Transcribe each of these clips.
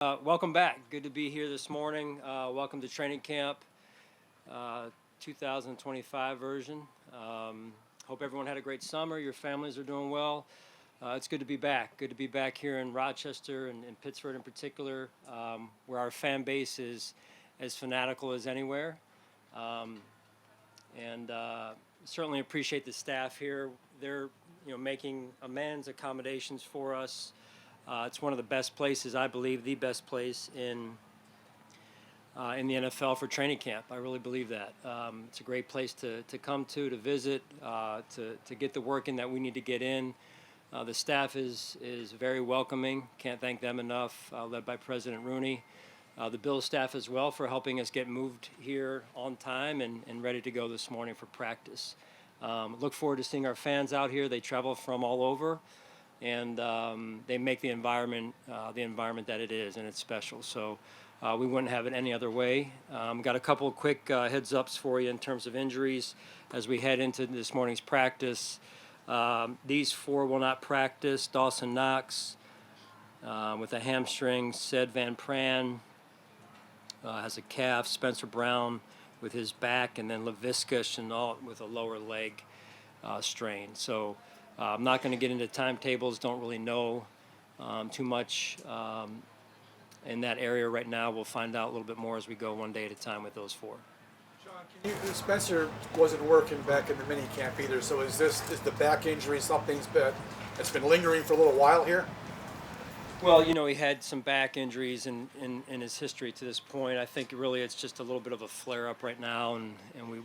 Welcome back. Good to be here this morning. Welcome to training camp, 2025 version. Hope everyone had a great summer. Your families are doing well. It's good to be back. Good to be back here in Rochester and Pittsford in particular, where our fan base is as fanatical as anywhere. And certainly appreciate the staff here. They're making immense accommodations for us. It's one of the best places, I believe, the best place in the NFL for training camp. I really believe that. It's a great place to come to visit, to get the work in that we need to get in. The staff is very welcoming. Can't thank them enough, led by President Rooney. The Bills staff as well for helping us get moved here on time and ready to go this morning for practice. Look forward to seeing our fans out here. They travel from all over. And they make the environment that it is, and it's special. So we wouldn't have it any other way. Got a couple of quick heads ups for you in terms of injuries as we head into this morning's practice. These four will not practice. Dawson Knox with a hamstring. Sid Van Pran has a calf. Spencer Brown with his back, and then Laviska Shenault with a lower leg strain. So I'm not going to get into timetables, don't really know too much in that area right now. We'll find out a little bit more as we go one day at a time with those four. Sean, Spencer wasn't working back in the mini camp either, so is the back injury something that's been lingering for a little while here? Well, he had some back injuries in his history to this point. I think really it's just a little bit of a flare-up right now, and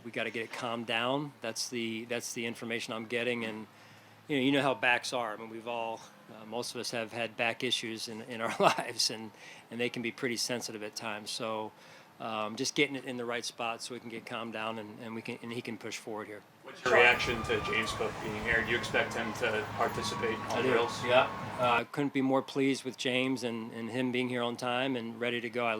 we got to get it calmed down. That's the information I'm getting, and you know how backs are. I mean, we've all, most of us have had back issues in our lives, and they can be pretty sensitive at times. So just getting it in the right spot so we can get calmed down and he can push forward here. What's your reaction to James Cook being here? Do you expect him to participate on drills? Yeah. Couldn't be more pleased with James and him being here on time and ready to go. I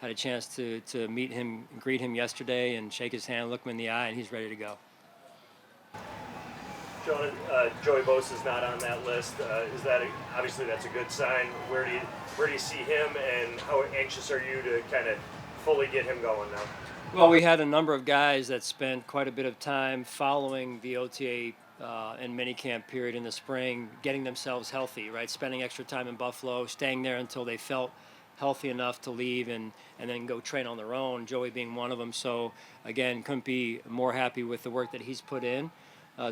had a chance to meet him, greet him yesterday, and shake his hand, look him in the eye, and he's ready to go. John, Joey Bosa's not on that list. Is that obviously that's a good sign? Where do you see him, and how anxious are you to kind of fully get him going now? Well, we had a number of guys that spent quite a bit of time following the OTA and minicamp period in the spring, getting themselves healthy, right? Spending extra time in Buffalo, staying there until they felt healthy enough to leave and then go train on their own, Joey being one of them. So, again, couldn't be more happy with the work that he's put in.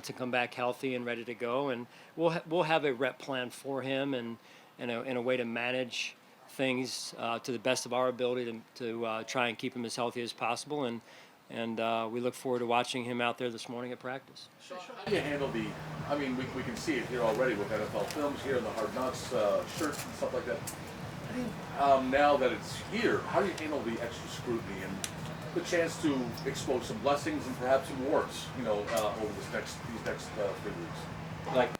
To come back healthy and ready to go, and we'll have a rep plan for him and a way to manage things to the best of our ability to try and keep him as healthy as possible, and we look forward to watching him out there this morning at practice. How do you handle we can see it here already with NFL films here and the Hard Knocks shirts and stuff like that. Now that it's here, how do you handle the extra scrutiny and the chance to expose some blessings and perhaps some warts, over these next 3 weeks? Like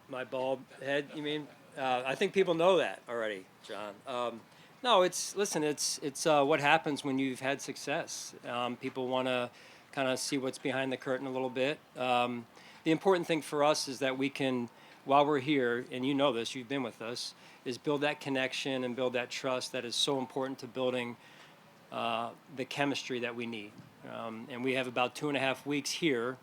my bald head, you mean? I think people know that already, John. No, it's what happens when you've had success. People want to kind of see what's behind the curtain a little bit. The important thing for us is that we can, while we're here, and you know this, you've been with us, is build that connection and build that trust that is so important to building the chemistry that we need. And we have about 2.5 weeks here,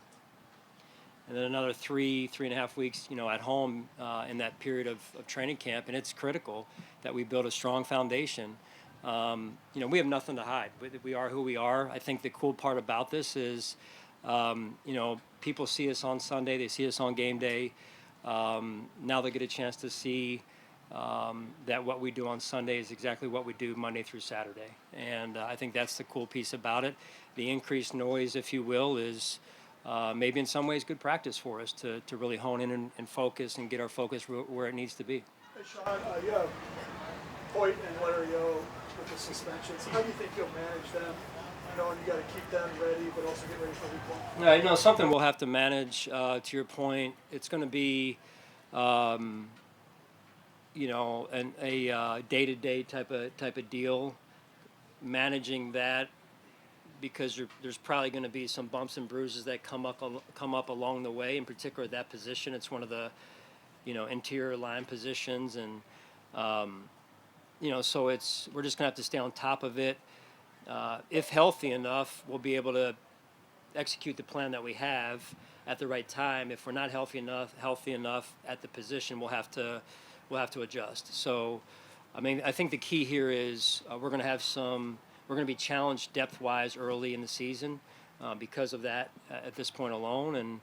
and then another 3.5 weeks, at home in that period of training camp. And it's critical that we build a strong foundation. We have nothing to hide. We are who we are. I think the cool part about this is, people see us on Sunday, they see us on game day. Now they get a chance to see that what we do on Sunday is exactly what we do Monday through Saturday. And I think that's the cool piece about it. The increased noise, if you will, is maybe in some ways good practice for us to really hone in and focus and get our focus where it needs to be. Hey, Sean, you have Hoyt and Lario with the suspensions. How do you think you'll manage them? And you got to keep them ready, but also get ready for week one. Yeah, something we'll have to manage. To your point, it's going to be a day-to-day type of deal, managing that, because there's probably going to be some bumps and bruises that come up along the way. In particular, that position, it's one of the interior line positions, and So we're just gonna have to stay on top of it. If healthy enough, we'll be able to execute the plan that we have at the right time. If we're not healthy enough at the position, we'll have to adjust. So, I mean, I think the key here is we're going to be challenged depth-wise early in the season because of that at this point alone. And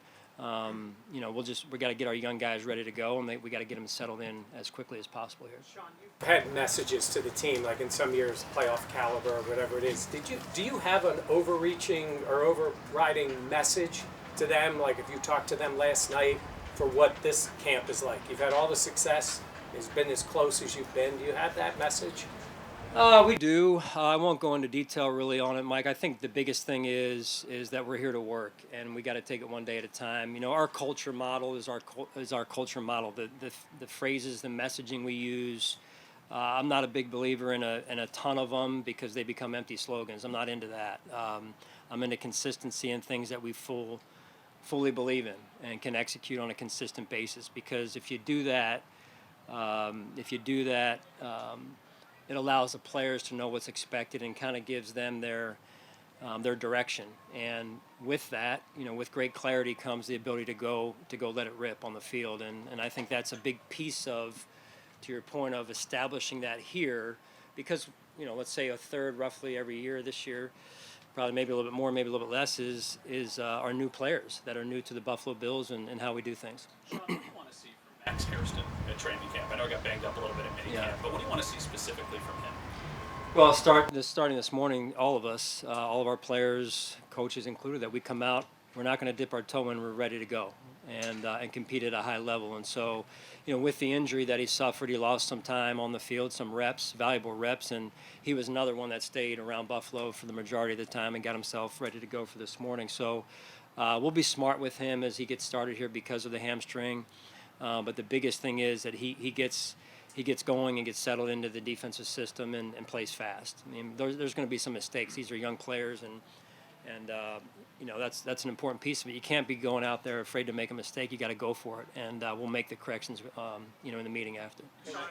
we got to get our young guys ready to go, and we got to get them settled in as quickly as possible here. Sean, you've had messages to the team, like in some years, playoff caliber or whatever it is. Do you have an overreaching or overriding message to them? Like if you talked to them last night for what this camp is like, you've had all the success. It's been as close as you've been. Do you have that message? We do. I won't go into detail really on it, Mike. I think the biggest thing is that we're here to work, and we got to take it one day at a time. Our culture model is our culture model. The phrases, the messaging we use. I'm not a big believer in a ton of them because they become empty slogans. I'm not into that. I'm into consistency and things that we fully believe in and can execute on a consistent basis. Because if you do that, it allows the players to know what's expected and kind of gives them their direction. And with that, with great clarity comes the ability to go let it rip on the field. And I think that's a big piece of, to your point, of establishing that here, because let's say a third roughly every year this year, probably maybe a little bit more, maybe a little bit less, is our new players that are new to the Buffalo Bills and how we do things. Sean, what do you want to see from Max Hairston at training camp? I know he got banged up a little bit at minicamp, but what do you want to see specifically from him? Well, starting this morning, all of us, all of our players, coaches included, that we come out, we're not going to dip our toe in, we're ready to go and compete at a high level. And so, with the injury that he suffered, he lost some time on the field, some reps, valuable reps, and he was another one that stayed around Buffalo for the majority of the time and got himself ready to go for this morning. So we'll be smart with him as he gets started here because of the hamstring. But the biggest thing is that he gets going and gets settled into the defensive system and plays fast. I mean, there's going to be some mistakes. These are young players, and that's an important piece of it. You can't be going out there afraid to make a mistake. You got to go for it, and we'll make the corrections, in the meeting after.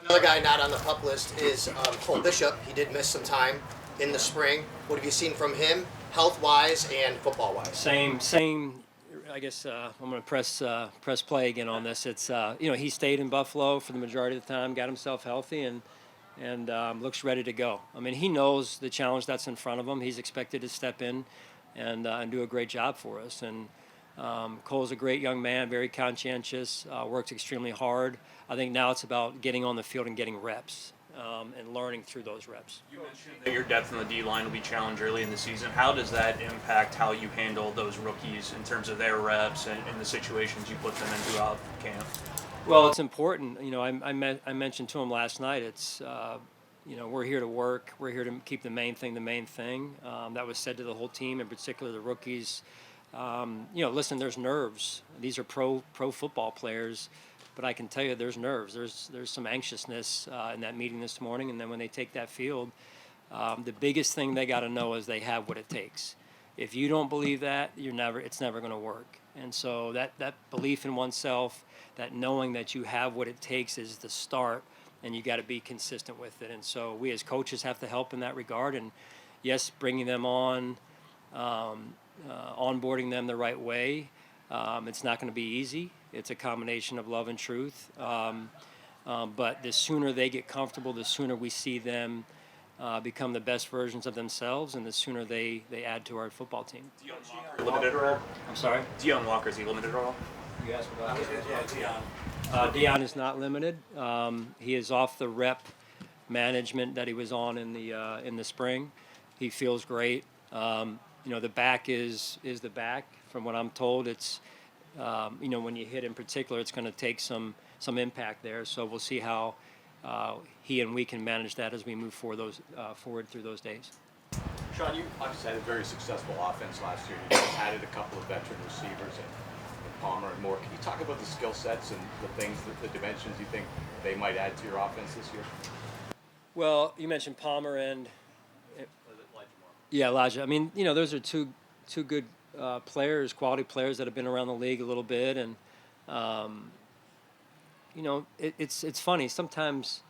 Another guy not on the PUP list is Cole Bishop. He did miss some time in the spring. What have you seen from him, health-wise and football-wise? Same. I guess I'm going to press play again on this. It's he stayed in Buffalo for the majority of the time, got himself healthy, and looks ready to go. I mean, he knows the challenge that's in front of him. He's expected to step in and do a great job for us. And Cole's a great young man, very conscientious, works extremely hard. I think now it's about getting on the field and getting reps and learning through those reps. You mentioned that your depth in the D-line will be challenged early in the season. How does that impact how you handle those rookies in terms of their reps and the situations you put them in throughout camp? Well, it's important. I mentioned to him last night, it's, we're here to work. We're here to keep the main thing. That was said to the whole team, in particular the rookies. Listen, there's nerves. These are pro football players. But I can tell you there's nerves. There's some anxiousness in that meeting this morning. And then when they take that field, the biggest thing they got to know is they have what it takes. If you don't believe that, it's never going to work. And so that belief in oneself, that knowing that you have what it takes is the start, and you got to be consistent with it. And so we as coaches have to help in that regard. And yes, bringing them on, onboarding them the right way. It's not going to be easy. It's a combination of love and truth. But the sooner they get comfortable, the sooner we see them become the best versions of themselves, and the sooner they add to our football team. Dion Walker, limited role? I'm sorry? Dion Walker, is he limited role? You asked about Dion is not limited. He is off the rep management that he was on in the spring. He feels great. The back is the back. From what I'm told, it's when you hit in particular, it's going to take some impact there. So we'll see how he and we can manage that as we move forward through those days. Sean, you obviously had a very successful offense last year. You added a couple of veteran receivers and Palmer and Moore. Can you talk about the skill sets and the things, the dimensions you think they might add to your offense this year? Well, you mentioned Palmer and Elijah. I mean, those are two good players, quality players that have been around the league a little bit, and it's funny. Sometimes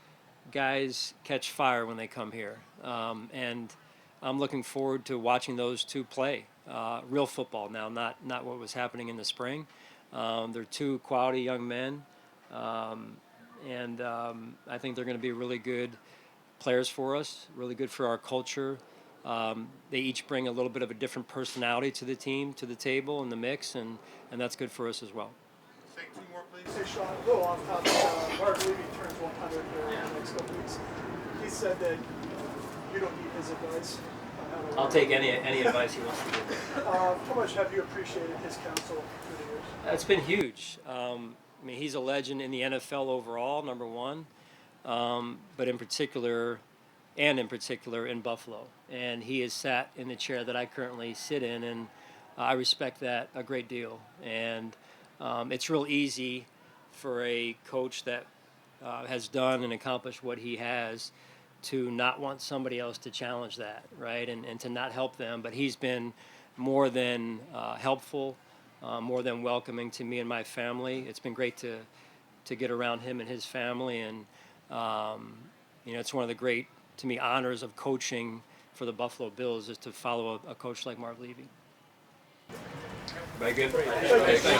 guys catch fire when they come here, and I'm looking forward to watching those two play real football now, not what was happening in the spring. They're two quality young men, and I think they're going to be really good players for us, really good for our culture. They each bring a little bit of a different personality to the team, to the table, in the mix, and that's good for us as well. Take two more, please. Hey, Sean, a little off topic. Mark Levy turns 100 here in the next couple weeks. He said that you don't need his advice on how to I'll work. take any advice he wants to give. How much have you appreciated his counsel through the years? It's been huge. I mean, he's a legend in the NFL overall, number one, but in particular in Buffalo. And he has sat in the chair that I currently sit in, and I respect that a great deal. And it's real easy for a coach that has done and accomplished what he has to not want somebody else to challenge that, right? And to not help them. But he's been more than helpful, more than welcoming to me and my family. It's been great to get around him and his family. And, it's one of the great, to me, honors of coaching for the Buffalo Bills is to follow a coach like Mark Levy. Very good.